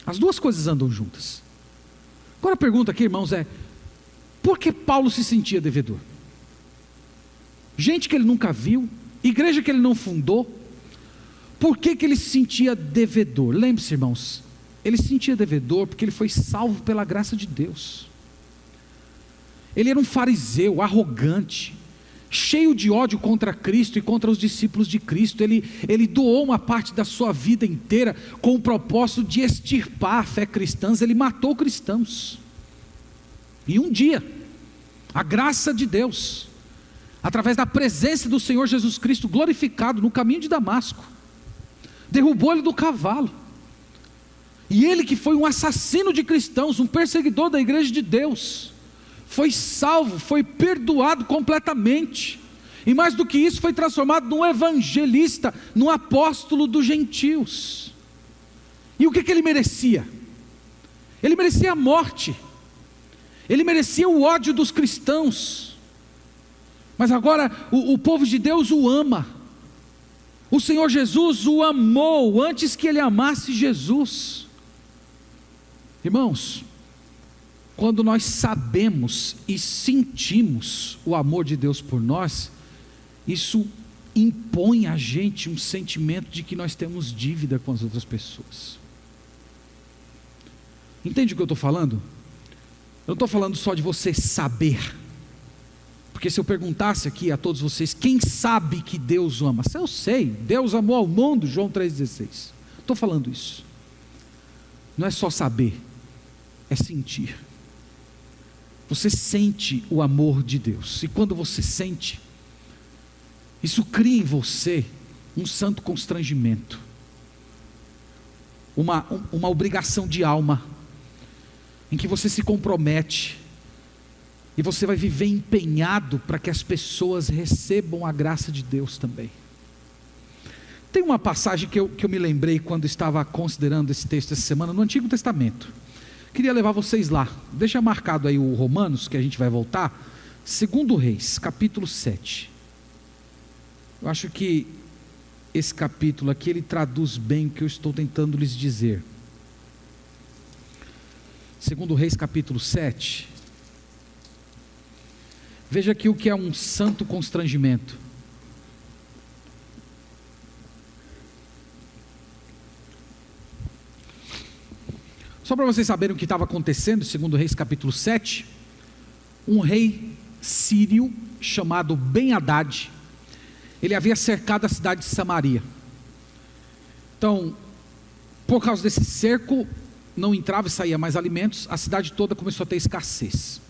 As duas coisas andam juntas. Agora a pergunta aqui, irmãos, é: por que Paulo se sentia devedor? Gente que ele nunca viu, igreja que ele não fundou, por que ele se sentia devedor? Lembre-se, irmãos, ele se sentia devedor porque ele foi salvo pela graça de Deus. Ele era um fariseu arrogante, cheio de ódio contra Cristo e contra os discípulos de Cristo. Ele doou uma parte da sua vida inteira com o propósito de extirpar a fé cristã. Ele matou cristãos. E um dia, a graça de Deus, através da presença do Senhor Jesus Cristo glorificado no caminho de Damasco, derrubou ele do cavalo. E ele, que foi um assassino de cristãos, um perseguidor da igreja de Deus, foi salvo, foi perdoado completamente, e mais do que isso, foi transformado num evangelista, num apóstolo dos gentios. E o que ele merecia? Ele merecia a morte, ele merecia o ódio dos cristãos, mas agora o povo de Deus o ama. O Senhor Jesus o amou antes que ele amasse Jesus. Irmãos, quando nós sabemos e sentimos o amor de Deus por nós, isso impõe a gente um sentimento de que nós temos dívida com as outras pessoas. Entende o que eu estou falando? Eu não estou falando só de você saber, porque se eu perguntasse aqui a todos vocês, quem sabe que Deus o ama? Eu sei, Deus amou ao mundo, João 3,16. Estou falando isso. Não é só saber, é sentir. Você sente o amor de Deus, e quando você sente, isso cria em você um santo constrangimento, uma obrigação de alma, em que você se compromete, e você vai viver empenhado para que as pessoas recebam a graça de Deus também. Tem uma passagem que eu me lembrei quando estava considerando esse texto essa semana, no Antigo Testamento. Queria levar vocês lá. Deixa marcado aí o Romanos, que a gente vai voltar. 2 Reis, capítulo 7. Eu acho que esse capítulo aqui, ele traduz bem o que eu estou tentando lhes dizer. 2 Reis, capítulo 7. Veja aqui o que é um santo constrangimento. Só para vocês saberem o que estava acontecendo, 2 Reis capítulo 7, um rei sírio chamado Ben-Hadad, ele havia cercado a cidade de Samaria. Então, por causa desse cerco, não entrava e saía mais alimentos, a cidade toda começou a ter escassez.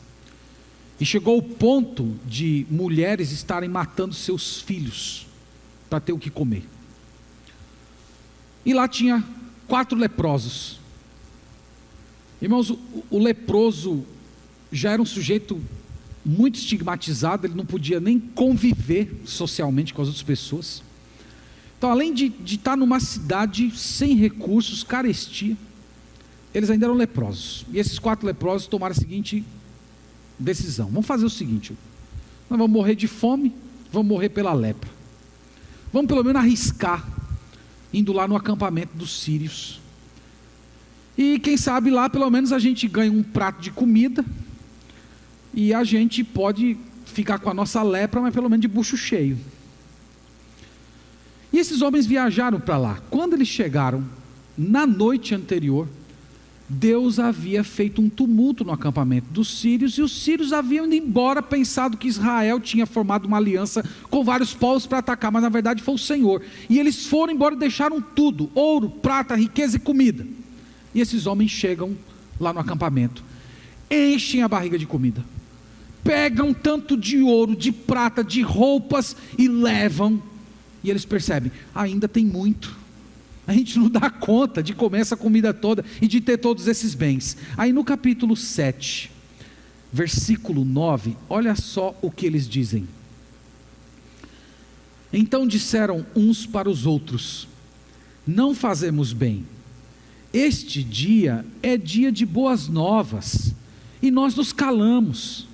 E chegou o ponto de mulheres estarem matando seus filhos para ter o que comer. E lá tinha 4 leprosos. Irmãos, o leproso já era um sujeito muito estigmatizado, ele não podia nem conviver socialmente com as outras pessoas. Então, além de estar numa cidade sem recursos, carestia, eles ainda eram leprosos. E esses 4 leprosos tomaram a seguinte decisão: vamos fazer o seguinte, nós vamos morrer de fome, vamos morrer pela lepra. Vamos pelo menos arriscar, indo lá no acampamento dos sírios. E quem sabe lá pelo menos a gente ganha um prato de comida, e a gente pode ficar com a nossa lepra, mas pelo menos de bucho cheio. E esses homens viajaram para lá. Quando eles chegaram, na noite anterior, Deus havia feito um tumulto no acampamento dos sírios, e os sírios haviam ido embora, pensado que Israel tinha formado uma aliança com vários povos para atacar, mas na verdade foi o Senhor. E eles foram embora e deixaram tudo: ouro, prata, riqueza e comida. E esses homens chegam lá no acampamento, enchem a barriga de comida, pegam tanto de ouro, de prata, de roupas e levam. E eles percebem: ainda tem muito, a gente não dá conta de comer essa comida toda e de ter todos esses bens. Aí no capítulo 7, versículo 9, olha só o que eles dizem. Então disseram uns para os outros: não fazemos bem, este dia é dia de boas novas, e nós nos calamos.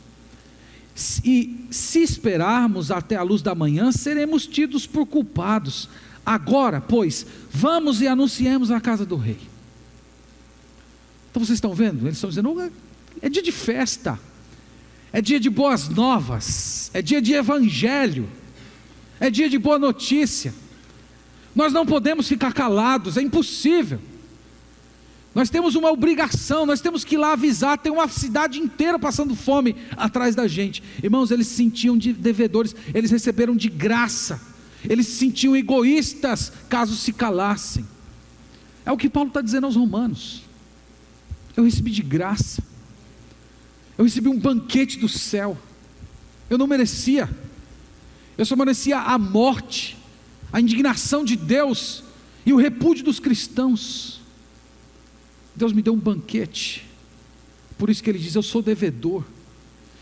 E se esperarmos até a luz da manhã, seremos tidos por culpados. Agora, pois, vamos e anunciemos a casa do rei. Então vocês estão vendo? Eles estão dizendo: é dia de festa, é dia de boas novas, é dia de evangelho, é dia de boa notícia. Nós não podemos ficar calados, é impossível. Nós temos uma obrigação, nós temos que ir lá avisar. Tem uma cidade inteira passando fome atrás da gente. Irmãos, eles se sentiam devedores, eles receberam de graça, eles se sentiam egoístas caso se calassem. É o que Paulo está dizendo aos romanos: eu recebi de graça, eu recebi um banquete do céu, eu não merecia, eu só merecia a morte, a indignação de Deus e o repúdio dos cristãos. Deus me deu um banquete, por isso que ele diz: eu sou devedor,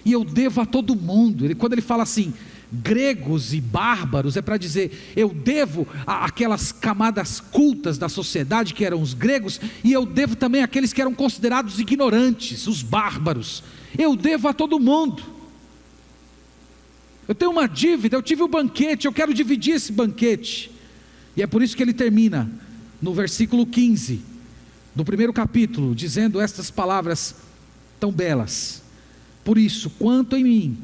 e eu devo a todo mundo. Quando ele fala assim, gregos e bárbaros, é para dizer: eu devo àquelas camadas cultas da sociedade que eram os gregos, e eu devo também àqueles que eram considerados ignorantes, os bárbaros. Eu devo a todo mundo, eu tenho uma dívida, eu tive um banquete, eu quero dividir esse banquete. E é por isso que ele termina no versículo 15 do primeiro capítulo, dizendo estas palavras tão belas: por isso, quanto em mim,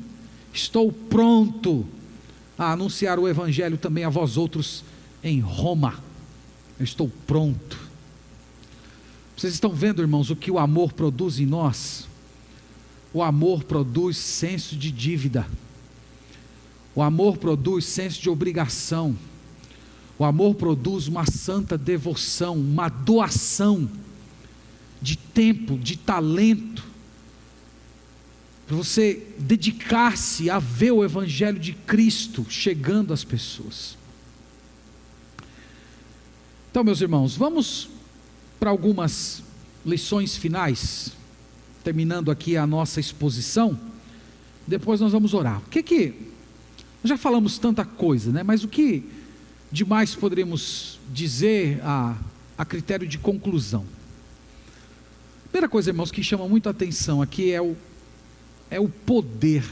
estou pronto a anunciar o evangelho também a vós outros em Roma. Eu estou pronto. Vocês estão vendo, irmãos, o que o amor produz em nós? O amor produz senso de dívida, o amor produz senso de obrigação, o amor produz uma santa devoção, uma doação de tempo, de talento, para você dedicar-se a ver o evangelho de Cristo chegando às pessoas. Então, meus irmãos, vamos para algumas lições finais, terminando aqui a nossa exposição. Depois nós vamos orar. Nós já falamos tanta coisa, né? Mas o que demais poderíamos dizer a critério de conclusão? Primeira coisa, irmãos, que chama muito a atenção aqui é o poder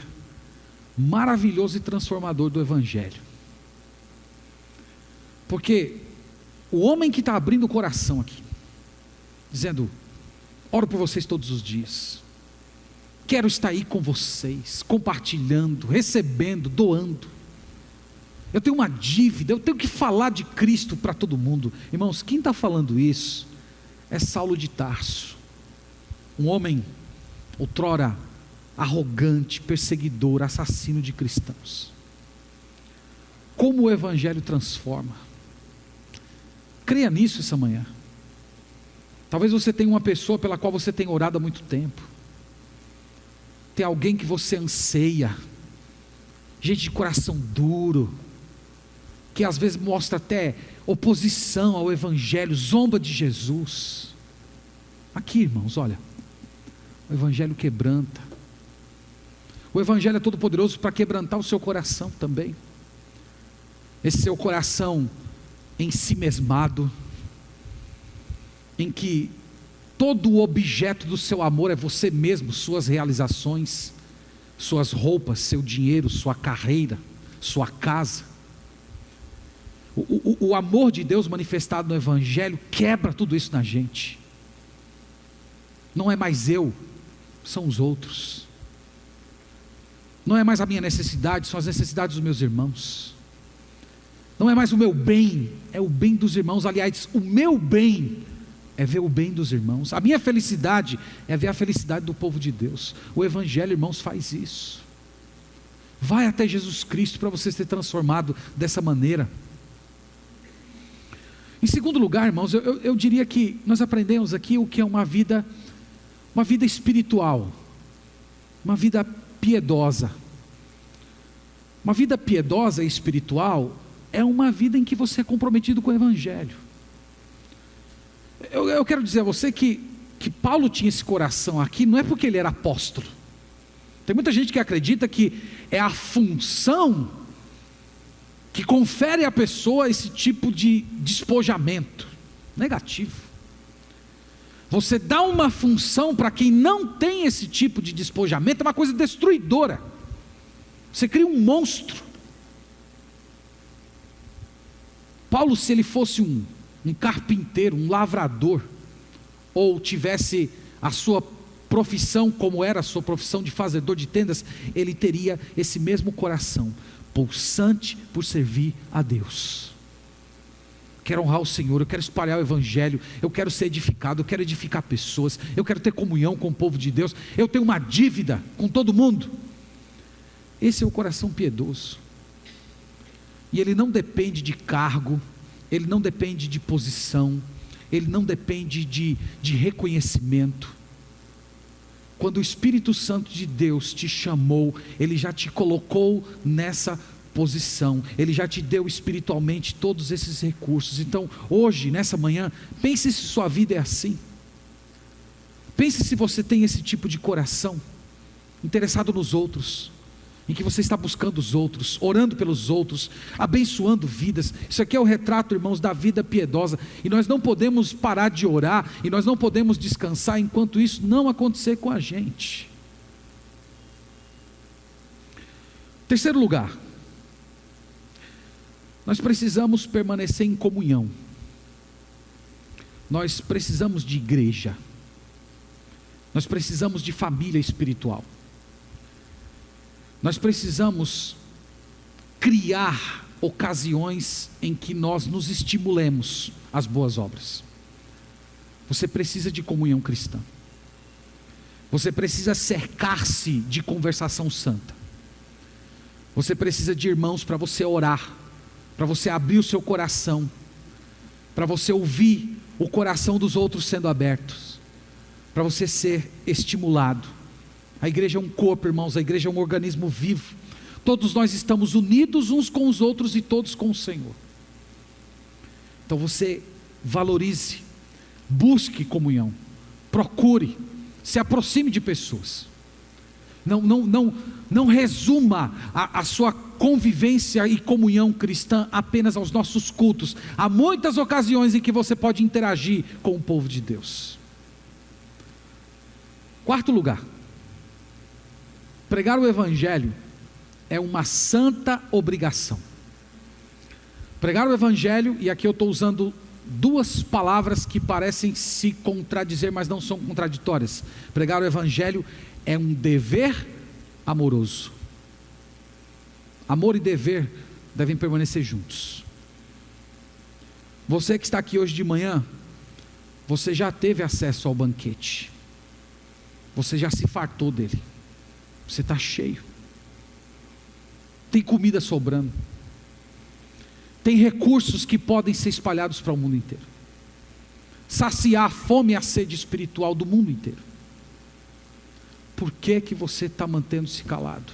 maravilhoso e transformador do evangelho. Porque o homem que está abrindo o coração aqui, dizendo: oro por vocês todos os dias, quero estar aí com vocês, compartilhando, recebendo, doando, eu tenho uma dívida, eu tenho que falar de Cristo para todo mundo. Irmãos, quem está falando isso é Saulo de Tarso, um homem outrora arrogante, perseguidor, assassino de cristãos. Como o evangelho transforma. Creia nisso essa manhã. Talvez você tenha uma pessoa pela qual você tenha orado há muito tempo, Tem alguém que você anseia, gente de coração duro, que às vezes mostra até oposição ao Evangelho, zomba de Jesus. Aqui, irmãos, olha, o Evangelho quebranta. O Evangelho é todo poderoso para quebrantar o seu coração também. Esse seu coração ensimesmado, em que todo o objeto do seu amor é você mesmo, suas realizações, suas roupas, seu dinheiro, sua carreira, sua casa. O amor de Deus manifestado no Evangelho quebra tudo isso na gente. Não é mais eu, são os outros. Não é mais a minha necessidade, são as necessidades dos meus irmãos. Não é mais o meu bem, é o bem dos irmãos. Aliás, o meu bem é ver o bem dos irmãos. A minha felicidade é ver a felicidade do povo de Deus. O Evangelho, irmãos, faz isso. Vai até Jesus Cristo para você ser transformado dessa maneira. Em segundo lugar, irmãos, eu diria que nós aprendemos aqui o que é uma vida espiritual, uma vida piedosa. Uma vida piedosa e espiritual é uma vida em que você é comprometido com o Evangelho. Eu quero dizer a você que Paulo tinha esse coração aqui, não é porque ele era apóstolo. Tem muita gente que acredita que é a função que confere à pessoa esse tipo de despojamento. Negativo. Você dá uma função para quem não tem esse tipo de despojamento, é uma coisa destruidora. Você cria um monstro. Paulo, se ele fosse um carpinteiro, um lavrador, ou tivesse a sua profissão como era a sua profissão de fazedor de tendas, ele teria esse mesmo coração, pulsante por servir a Deus. Quero honrar o Senhor, eu quero espalhar o Evangelho, eu quero ser edificado, eu quero edificar pessoas, eu quero ter comunhão com o povo de Deus, eu tenho uma dívida com todo mundo. Esse é o coração piedoso. E ele não depende de cargo, ele não depende de posição, ele não depende de reconhecimento. Quando o Espírito Santo de Deus te chamou, ele já te colocou nessa posição, ele já te deu espiritualmente todos esses recursos. Então hoje, nessa manhã, pense se sua vida é assim. Pense se você tem esse tipo de coração, interessado nos outros, em que você está buscando os outros, orando pelos outros, abençoando vidas. Isso aqui é o retrato, irmãos, da vida piedosa, e nós não podemos parar de orar, e nós não podemos descansar enquanto isso não acontecer com a gente. Terceiro lugar, nós precisamos permanecer em comunhão. Nós precisamos de igreja. Nós precisamos de família espiritual. Nós precisamos criar ocasiões em que nós nos estimulemos às boas obras. Você precisa de comunhão cristã. Você precisa cercar-se de conversação santa. Você precisa de irmãos para você orar, para você abrir o seu coração, para você ouvir o coração dos outros sendo abertos, para você ser estimulado. A igreja é um corpo, irmãos, a igreja é um organismo vivo. Todos nós estamos unidos uns com os outros e todos com o Senhor. Então você valorize, busque comunhão, procure, se aproxime de pessoas. Não resuma a sua convivência e comunhão cristã apenas aos nossos cultos. Há muitas ocasiões em que você pode interagir com o povo de Deus. Quarto lugar, pregar o Evangelho é uma santa obrigação. Pregar o Evangelho, e aqui eu estou usando duas palavras que parecem se contradizer, mas não são contraditórias. Pregar o Evangelho é um dever amoroso. Amor e dever devem permanecer juntos. Você que está aqui hoje de manhã, você já teve acesso ao banquete. Você já se fartou dele. Você está cheio. Tem comida sobrando. Tem recursos que podem ser espalhados para o mundo inteiro. Saciar a fome e a sede espiritual do mundo inteiro. por que que você está mantendo-se calado?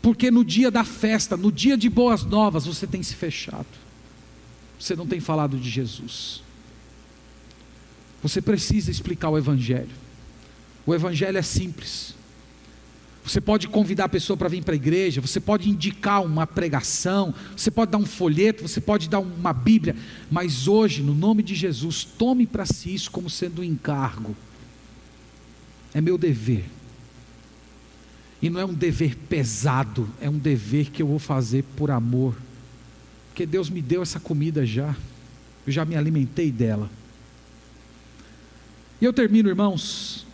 Porque no dia da festa, no dia de boas novas, você tem se fechado. Você não tem falado de Jesus. Você precisa explicar o Evangelho. O Evangelho é simples. Você pode convidar a pessoa para vir para a igreja, você pode indicar uma pregação, você pode dar um folheto, você pode dar uma Bíblia, mas hoje, no nome de Jesus, tome para si isso como sendo um encargo. É meu dever. E não é um dever pesado, é um dever que eu vou fazer por amor. Porque Deus me deu essa comida já, eu já me alimentei dela. E eu termino, irmãos,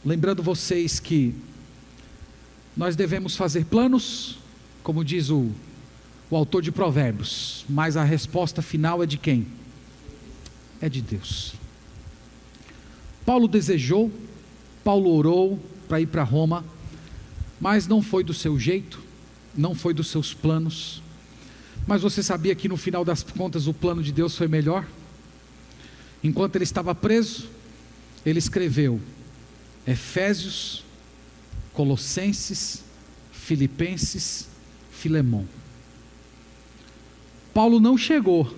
lembrando vocês que nós devemos fazer planos, como diz o autor de Provérbios, mas a resposta final é de quem? É de Deus. Paulo desejou, Paulo orou para ir para Roma, mas não foi do seu jeito, não foi dos seus planos. Mas você sabia que no final das contas o plano de Deus foi melhor? Enquanto ele estava preso, ele escreveu Efésios, Colossenses, Filipenses, Filemão. Paulo não chegou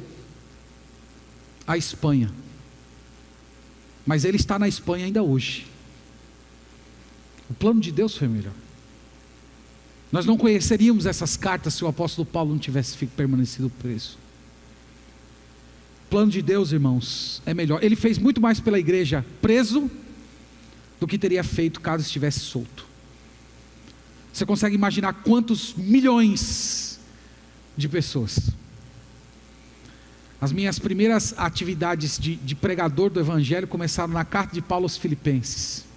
à Espanha, mas ele está na Espanha ainda hoje. O plano de Deus foi melhor. Nós não conheceríamos essas cartas se o apóstolo Paulo não tivesse permanecido preso. O plano de Deus, irmãos, é melhor. Ele fez muito mais pela igreja preso do que teria feito caso estivesse solto. Você consegue imaginar quantos milhões de pessoas? As minhas primeiras atividades de pregador do Evangelho começaram na carta de Paulo aos Filipenses.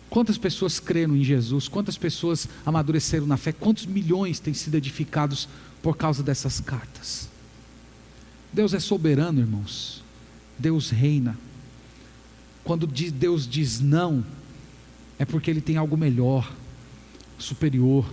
Quantas pessoas creram em Jesus? Quantas pessoas amadureceram na fé? Quantos milhões têm sido edificados por causa dessas cartas? Deus é soberano, irmãos. Deus reina. Quando Deus diz não, é porque Ele tem algo melhor, superior.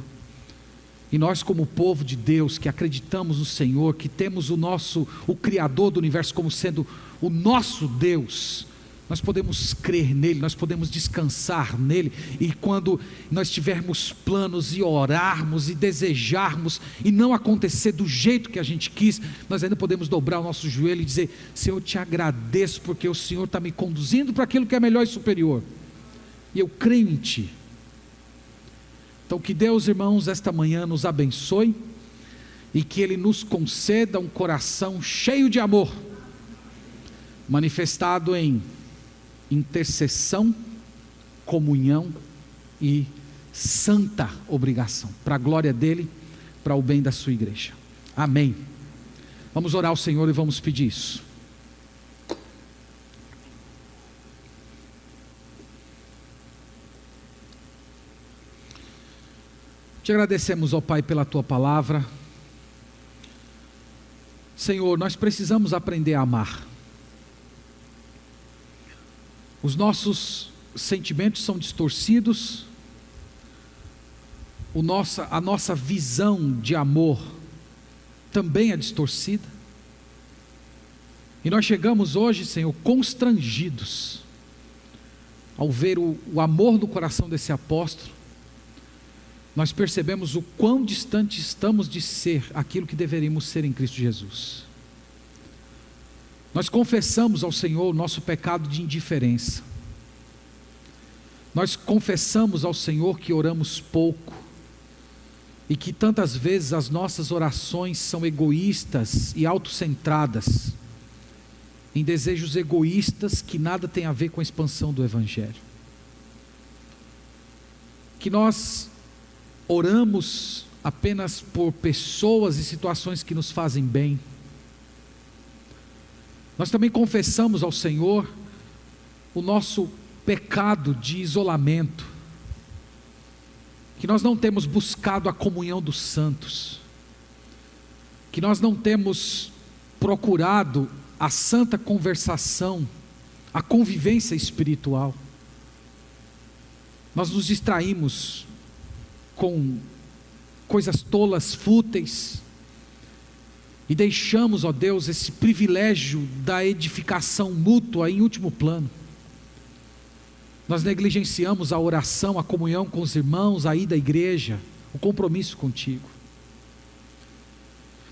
E nós, como povo de Deus, que acreditamos no Senhor, que temos o Criador do universo como sendo o nosso Deus, nós podemos crer nele, nós podemos descansar nele. E quando nós tivermos planos e orarmos e desejarmos e não acontecer do jeito que a gente quis, nós ainda podemos dobrar o nosso joelho e dizer: Senhor, eu te agradeço porque o Senhor está me conduzindo para aquilo que é melhor e superior, e eu creio em ti. Então que Deus, irmãos, esta manhã nos abençoe e que Ele nos conceda um coração cheio de amor, manifestado em intercessão, comunhão e santa obrigação, para a glória dEle, para o bem da sua igreja. Amém. Vamos orar ao Senhor e vamos pedir isso. Te agradecemos, ó Pai, pela Tua palavra. Senhor, nós precisamos aprender a amar. Os nossos sentimentos são distorcidos, a nossa visão de amor também é distorcida, e nós chegamos hoje, Senhor, constrangidos, ao ver o amor no coração desse apóstolo. Nós percebemos o quão distante estamos de ser aquilo que deveríamos ser em Cristo Jesus. Nós confessamos ao Senhor o nosso pecado de indiferença. Nós confessamos ao Senhor que oramos pouco e que tantas vezes as nossas orações são egoístas e autocentradas, em desejos egoístas que nada tem a ver com a expansão do Evangelho. Que nós oramos apenas por pessoas e situações que nos fazem bem. Nós também confessamos ao Senhor o nosso pecado de isolamento, que nós não temos buscado a comunhão dos santos, que nós não temos procurado a santa conversação, a convivência espiritual. Nós nos distraímos com coisas tolas, fúteis, e deixamos, ó Deus, esse privilégio da edificação mútua em último plano. Nós negligenciamos a oração, a comunhão com os irmãos, a ida à igreja, o compromisso contigo.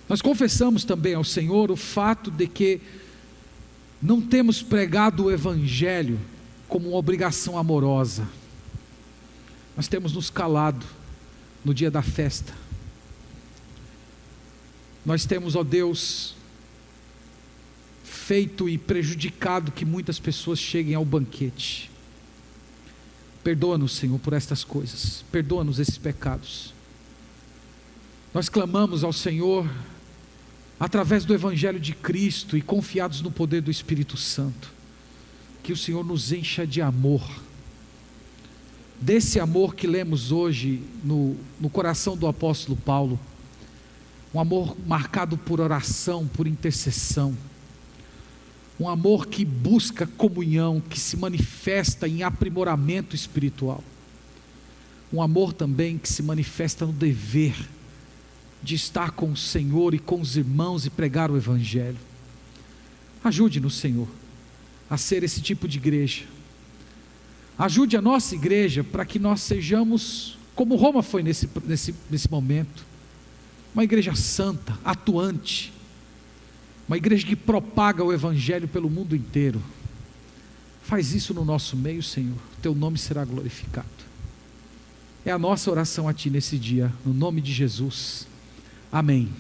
Nós confessamos também ao Senhor o fato de que não temos pregado o Evangelho como uma obrigação amorosa. Nós temos nos calado no dia da festa. Nós temos, ó Deus, feito e prejudicado que muitas pessoas cheguem ao banquete. Perdoa-nos, Senhor, por estas coisas. Perdoa-nos esses pecados. Nós clamamos ao Senhor através do Evangelho de Cristo e confiados no poder do Espírito Santo, que o Senhor nos encha de amor, desse amor que lemos hoje no coração do apóstolo Paulo, um amor marcado por oração, por intercessão, um amor que busca comunhão, que se manifesta em aprimoramento espiritual, um amor também que se manifesta no dever de estar com o Senhor e com os irmãos e pregar o Evangelho. Ajude-nos, Senhor, a ser esse tipo de igreja. Ajude a nossa igreja para que nós sejamos como Roma foi nesse momento, uma igreja santa, atuante, uma igreja que propaga o Evangelho pelo mundo inteiro. Faz isso no nosso meio, Senhor, teu nome será glorificado. É a nossa oração a Ti nesse dia, no nome de Jesus. Amém.